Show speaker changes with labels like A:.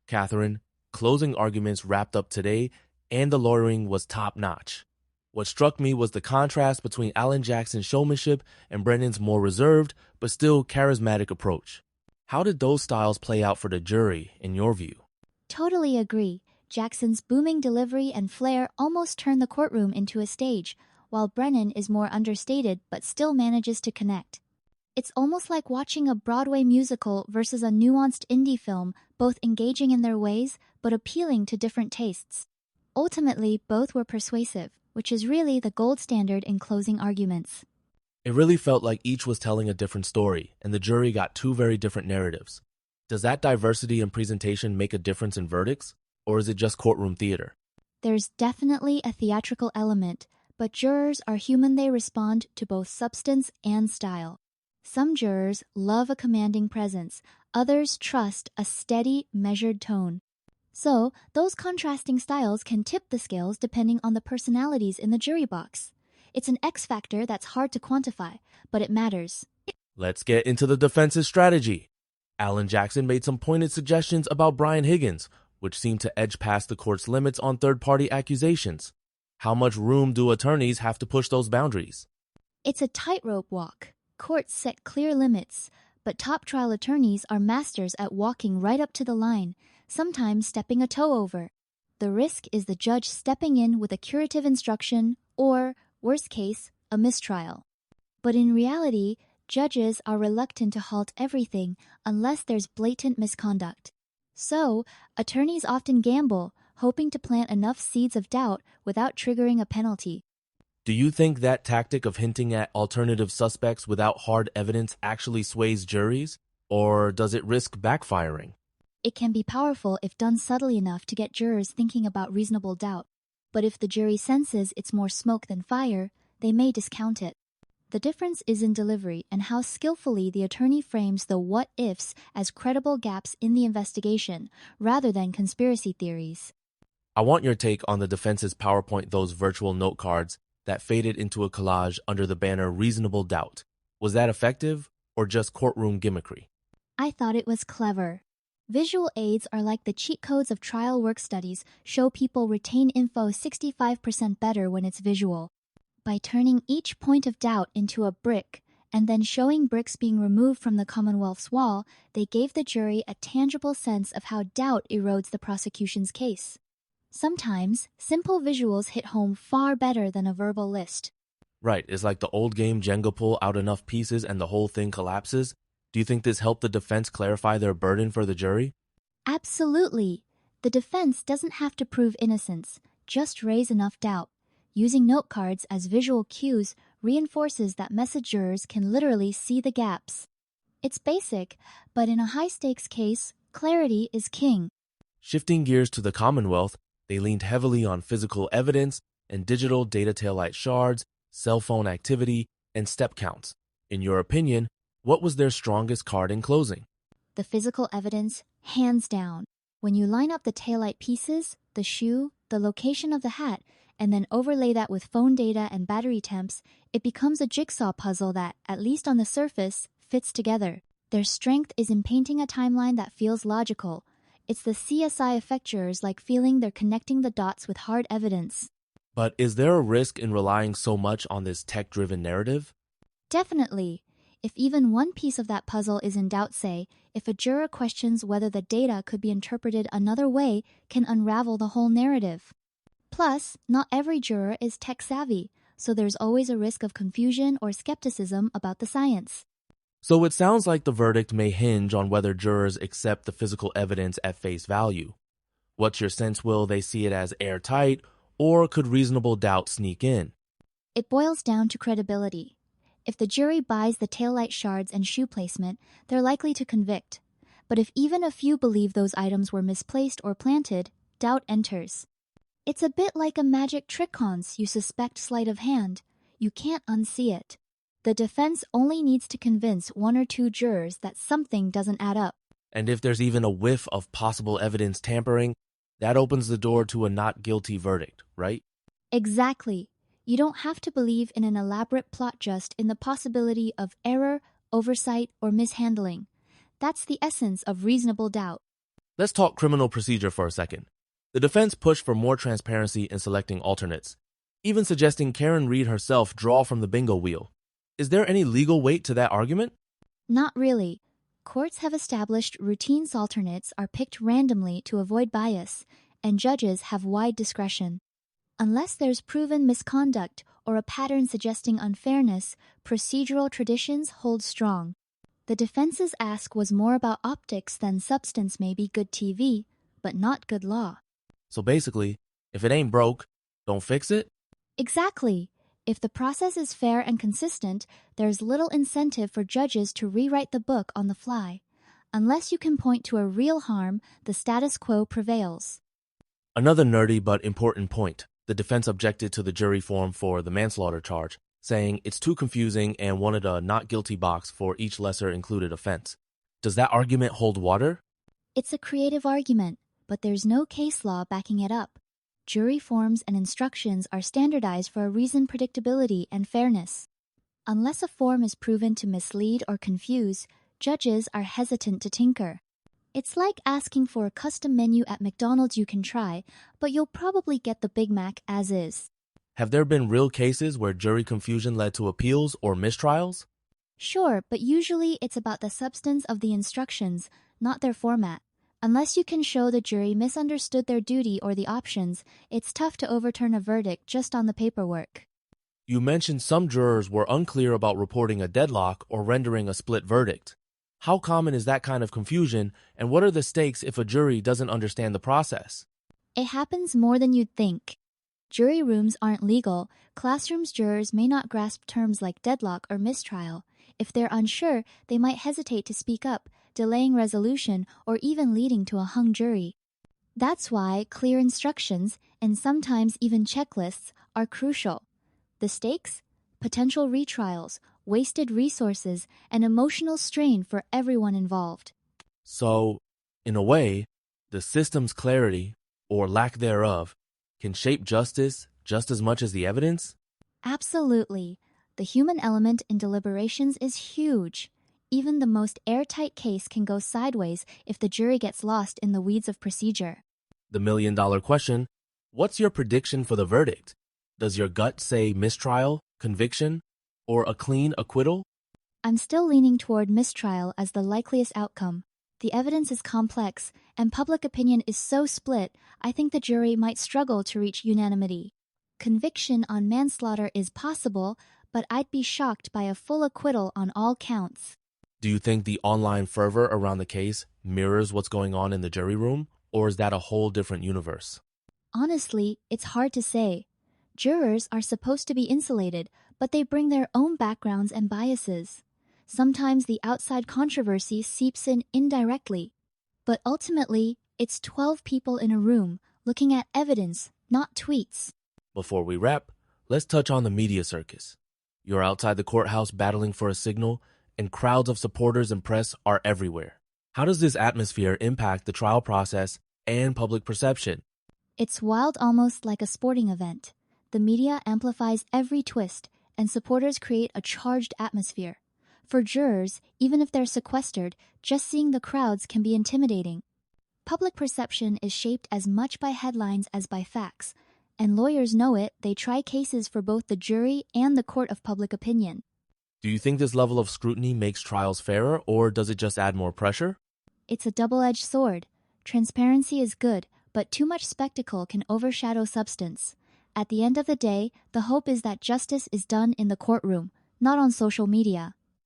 A: Catherine, closing arguments wrapped up today, and the lawyering was top-notch. What struck me was the contrast between Alan Jackson's showmanship and Brennan's more reserved, but still charismatic approach. How did those styles play out for the jury, in your view?
B: Totally agree. Jackson's booming delivery and flair almost turn the courtroom into a stage, while Brennan is more understated but still manages to connect. It's almost like watching a Broadway musical versus a nuanced indie film, both engaging in their ways but appealing to different tastes. Ultimately, both were persuasive, which is really the gold standard in closing arguments.
A: It really felt like each was telling a different story, and the jury got two very different narratives. Does that diversity in presentation make a difference in verdicts, or is it just courtroom theater?
B: There's definitely a theatrical element, but jurors are human. They respond to both substance and style. Some jurors love a commanding presence, others trust a steady, measured tone. So, those contrasting styles can tip the scales depending on the personalities in the jury box. It's an X factor that's hard to quantify, but it matters.
A: Let's get into the defense's strategy. Alan Jackson made some pointed suggestions about Brian Higgins, which seemed to edge past the court's limits on third-party accusations. How much room do attorneys have to push those boundaries?
B: It's a tightrope walk. Courts set clear limits, but top trial attorneys are masters at walking right up to the line, sometimes stepping a toe over. The risk is the judge stepping in with a curative instruction or, worst case, a mistrial. But in reality, judges are reluctant to halt everything unless there's blatant misconduct. So, attorneys often gamble, hoping to plant enough seeds of doubt without triggering a penalty.
A: Do you think that tactic of hinting at alternative suspects without hard evidence actually sways juries, or does it risk backfiring?
B: It can be powerful if done subtly enough to get jurors thinking about reasonable doubt. But if the jury senses it's more smoke than fire, they may discount it. The difference is in delivery and how skillfully the attorney frames the what-ifs as credible gaps in the investigation, rather than conspiracy theories.
A: I want your take on the defense's PowerPoint those virtual note cards that faded into a collage under the banner Reasonable Doubt. Was that effective, or just courtroom gimmickry?
B: I thought it was clever. Visual aids are like the cheat codes of trial work studies, show people retain info 65% better when it's visual. By turning each point of doubt into a brick, and then showing bricks being removed from the Commonwealth's wall, they gave the jury a tangible sense of how doubt erodes the prosecution's case. Sometimes, simple visuals hit home far better than a verbal list.
A: Right, it's like the old game Jenga pull out enough pieces and the whole thing collapses. Do you think this helped the defense clarify their burden for the jury?
B: Absolutely. The defense doesn't have to prove innocence, just raise enough doubt. Using note cards as visual cues reinforces that message jurors can literally see the gaps. It's basic, but in a high-stakes case, clarity is king.
A: Shifting gears to the Commonwealth, they leaned heavily on physical evidence and digital data taillight shards, cell phone activity, and step counts. In your opinion, what was their strongest card in closing?
B: The physical evidence, hands down. When you line up the taillight pieces, the shoe, the location of the hat, and then overlay that with phone data and battery temps, it becomes a jigsaw puzzle that, at least on the surface, fits together. Their strength is in painting a timeline that feels logical. It's the CSI effect jurors like feeling they're connecting the dots with hard evidence.
A: But is there a risk in relying so much on this tech-driven narrative?
B: Definitely. If even one piece of that puzzle is in doubt, say, if a juror questions whether the data could be interpreted another way, can unravel the whole narrative. Plus, not every juror is tech-savvy, so there's always a risk of confusion or skepticism about the science.
A: So it sounds like the verdict may hinge on whether jurors accept the physical evidence at face value. What's your sense? Will they see it as airtight, or could reasonable doubt sneak in?
B: It boils down to credibility. If the jury buys the taillight shards and shoe placement, they're likely to convict. But if even a few believe those items were misplaced or planted, doubt enters. It's a bit like a magic trick cons. You suspect sleight of hand. You can't unsee it. The defense only needs to convince one or two jurors that something doesn't add up.
A: And if there's even a whiff of possible evidence tampering, that opens the door to a not guilty verdict, right?
B: Exactly. You don't have to believe in an elaborate plot, just in the possibility of error, oversight, or mishandling. That's the essence of reasonable doubt.
A: Let's talk criminal procedure for a second. The defense pushed for more transparency in selecting alternates, even suggesting Karen Reed herself draw from the bingo wheel. Is there any legal weight to that argument?
B: Not really. Courts have established routine alternates are picked randomly to avoid bias, and judges have wide discretion. Unless there's proven misconduct or a pattern suggesting unfairness, procedural traditions hold strong. The defense's ask was more about optics than substance may be good TV, but not good law.
A: So basically, if it ain't broke, don't fix it?
B: Exactly. If the process is fair and consistent, there's little incentive for judges to rewrite the book on the fly. Unless you can point to a real harm, the status quo prevails.
A: Another nerdy but important point. The defense objected to the jury form for the manslaughter charge, saying it's too confusing and wanted a not guilty box for each lesser included offense. Does that argument hold water?
B: It's a creative argument, but there's no case law backing it up. Jury forms and instructions are standardized for a reason, predictability, and fairness. Unless a form is proven to mislead or confuse, judges are hesitant to tinker. It's like asking for a custom menu at McDonald's you can try, but you'll probably get the Big Mac as is.
A: Have there been real cases where jury confusion led to appeals or mistrials?
B: Sure, but usually it's about the substance of the instructions, not their format. Unless you can show the jury misunderstood their duty or the options, it's tough to overturn a verdict just on the paperwork.
A: You mentioned some jurors were unclear about reporting a deadlock or rendering a split verdict. How common is that kind of confusion, and what are the stakes if a jury doesn't understand the process?
B: It happens more than you'd think. Jury rooms aren't legal. Classrooms jurors may not grasp terms like deadlock or mistrial. If they're unsure, they might hesitate to speak up, delaying resolution or even leading to a hung jury. That's why clear instructions, and sometimes even checklists, are crucial. The stakes? Potential retrials, wasted resources, and emotional strain for everyone involved.
A: So, in a way, the system's clarity, or lack thereof, can shape justice just as much as the evidence?
B: Absolutely. The human element in deliberations is huge. Even the most airtight case can go sideways if the jury gets lost in the weeds of procedure.
A: The million-dollar question, what's your prediction for the verdict? Does your gut say mistrial, conviction, or a clean acquittal?
B: I'm still leaning toward mistrial as the likeliest outcome. The evidence is complex, and public opinion is so split, I think the jury might struggle to reach unanimity. Conviction on manslaughter is possible, but I'd be shocked by a full acquittal on all counts.
A: Do you think the online fervor around the case mirrors what's going on in the jury room, or is that a whole different universe?
B: Honestly, it's hard to say. Jurors are supposed to be insulated, but they bring their own backgrounds and biases. Sometimes the outside controversy seeps in indirectly. But ultimately, it's 12 people in a room looking at evidence, not tweets.
A: Before we wrap, let's touch on the media circus. You're outside the courthouse battling for a signal, and crowds of supporters and press are everywhere. How does this atmosphere impact the trial process and public perception?
B: It's wild, almost like a sporting event. The media amplifies every twist, and supporters create a charged atmosphere. For jurors, even if they're sequestered, just seeing the crowds can be intimidating. Public perception is shaped as much by headlines as by facts, and lawyers know it. They try cases for both the jury and the court of public opinion.
A: Do you think this level of scrutiny makes trials fairer, or does it just add more pressure?
B: It's a double-edged sword. Transparency is good, but too much spectacle can overshadow substance. At the end of the day, the hope is that justice is done in the courtroom, not on social media.